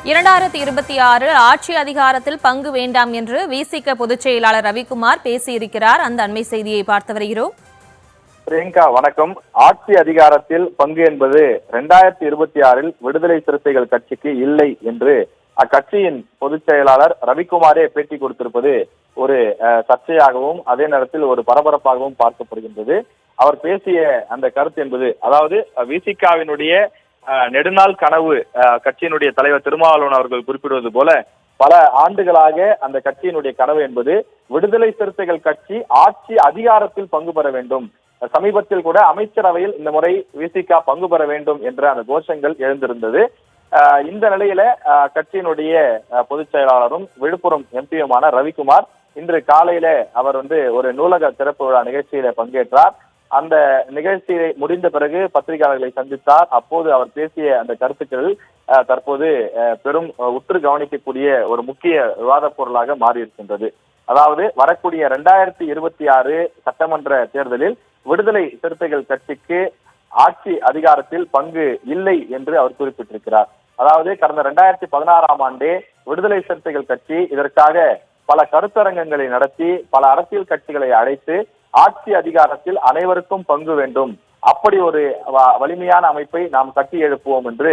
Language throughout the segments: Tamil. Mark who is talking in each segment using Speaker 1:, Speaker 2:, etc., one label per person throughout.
Speaker 1: 2026 ஆட்சி அதிகாரத்தில் பங்கு வேண்டாம் என்று விசிக பொதுச் செயலாளர் ரவிக்குமார் பேசியிருக்கிறார். அந்த அண்மை செய்தியை பார்த்து வருகிறோம்.
Speaker 2: பிரியங்கா வணக்கம். ஆட்சி அதிகாரத்தில் பங்கு என்பது 2026 விடுதலை சிறுத்தைகள் கட்சிக்கு இல்லை என்று அக்கட்சியின் பொதுச் செயலாளர் ரவிக்குமாரே பேட்டி கொடுத்திருப்பது ஒரு சர்ச்சையாகவும் அதே நேரத்தில் ஒரு பரபரப்பாகவும் பார்க்கப்படுகின்றது. அவர் பேசிய அந்த கருத்து என்பது, அதாவது விசிகாவினுடைய நெடுநாள் கனவு, கட்சியினுடைய தலைவர் திருமாவளவன் அவர்கள் குறிப்பிடுவது போல பல ஆண்டுகளாக அந்த கட்சியினுடைய கனவு என்பது விடுதலை சிறுத்தைகள் கட்சி ஆட்சி அதிகாரத்தில் பங்கு பெற வேண்டும். சமீபத்தில் கூட அமைச்சரவையில் இந்த முறை விசிகா பங்கு பெற வேண்டும் என்ற அந்த கோஷங்கள் எழுந்திருந்தது. இந்த நிலையில கட்சியினுடைய பொதுச் செயலாளரும் விழுப்புரம் எம்பியுமான ரவிக்குமார் இன்று காலையில அவர் ஒரு நூலக திறப்பு விழா நிகழ்ச்சியில பங்கேற்றார். அந்த நிகழ்ச்சியை முடிந்த பிறகு பத்திரிகையாளர்களை சந்தித்தார். அப்போது அவர் பேசிய அந்த கருத்துக்கள் தற்போது பெரும் உற்று கவனிக்கக்கூடிய ஒரு முக்கிய விவாத பொருளாக மாறியிருக்கின்றது. அதாவது வரக்கூடிய 2026 சட்டமன்ற தேர்தலில் விடுதலை சிறுத்தைகள் கட்சிக்கு ஆட்சி அதிகாரத்தில் பங்கு இல்லை என்று அவர் குறிப்பிட்டிருக்கிறார். அதாவது கடந்த 2016ஆம் ஆண்டே விடுதலை சிறுத்தைகள் கட்சி இதற்காக பல கருத்தரங்கங்களை நடத்தி பல அரசியல் கட்சிகளை அழைத்து ஆட்சி அதிகாரத்தில் அனைவருக்கும் பங்கு வேண்டும், அப்படி ஒரு வலிமையான அமைப்பை நாம் கட்டி எழுப்புவோம் என்று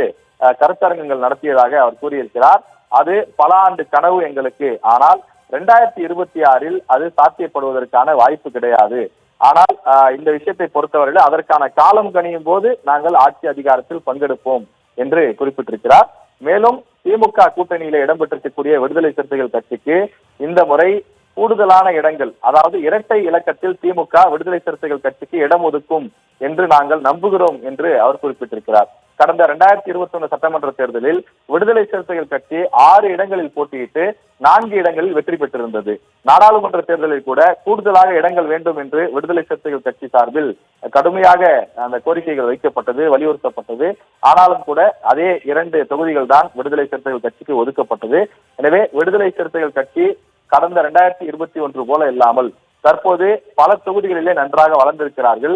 Speaker 2: கருத்தரங்கங்கள் நடத்தியதாக அவர் கூறியிருக்கிறார். அது பல ஆண்டு கனவு எங்களுக்கு, ஆனால் 2026 அது சாத்தியப்படுவதற்கான வாய்ப்பு கிடையாது. ஆனால் இந்த விஷயத்தை பொறுத்தவரையில் அதற்கான காலம் கணியும் போது நாங்கள் ஆட்சி அதிகாரத்தில் பங்கெடுப்போம் என்று குறிப்பிட்டிருக்கிறார். மேலும் திமுக கூட்டணியில இடம்பெற்றிருக்கக்கூடிய விடுதலை சிறுத்தைகள் கட்சிக்கு இந்த முறை கூடுதலான இடங்கள், அதாவது இரட்டை இலக்கத்தில் திமுக விடுதலை சிறுத்தைகள் கட்சிக்கு இடம் ஒதுக்கும் என்று நாங்கள் நம்புகிறோம் என்று அவர் குறிப்பிட்டிருக்கிறார். கடந்த 2021 சட்டமன்ற தேர்தலில் விடுதலை சிறுத்தைகள் கட்சி 6 இடங்களில் போட்டியிட்டு 4 இடங்களில் வெற்றி பெற்றிருந்தது. நாடாளுமன்ற தேர்தலில் கூட கூடுதலாக இடங்கள் வேண்டும் என்று விடுதலை சிறுத்தைகள் கட்சி சார்பில் கடுமையாக அந்த கோரிக்கைகள் வைக்கப்பட்டது, வலியுறுத்தப்பட்டது. ஆனாலும் கூட அதே 2 தொகுதிகள் தான் விடுதலை சிறுத்தைகள் கட்சிக்கு ஒதுக்கப்பட்டது. எனவே விடுதலை சிறுத்தைகள் கட்சி கடந்த 2021 போல இல்லாமல் தற்போது பல தொகுதிகளிலே நன்றாக வளர்ந்திருக்கிறார்கள்,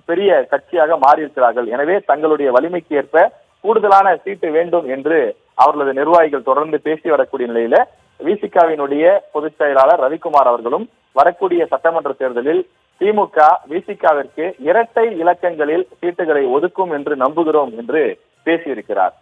Speaker 2: பெரிய கட்சியாக மாறியிருக்கிறார்கள். எனவே தங்களுடைய வலிமைக்கு ஏற்ப கூடுதலான சீட்டு வேண்டும் என்று அவர்களது நிர்வாகிகள் தொடர்ந்து பேசி வரக்கூடிய நிலையில விசிகாவினுடைய பொதுச் செயலாளர் ரவிக்குமார் அவர்களும் வரக்கூடிய சட்டமன்ற தேர்தலில் திமுக விசிகாவிற்கு இரட்டை இலக்கங்களில் சீட்டுகளை ஒதுக்கும் என்று நம்புகிறோம் என்று பேசியிருக்கிறார்.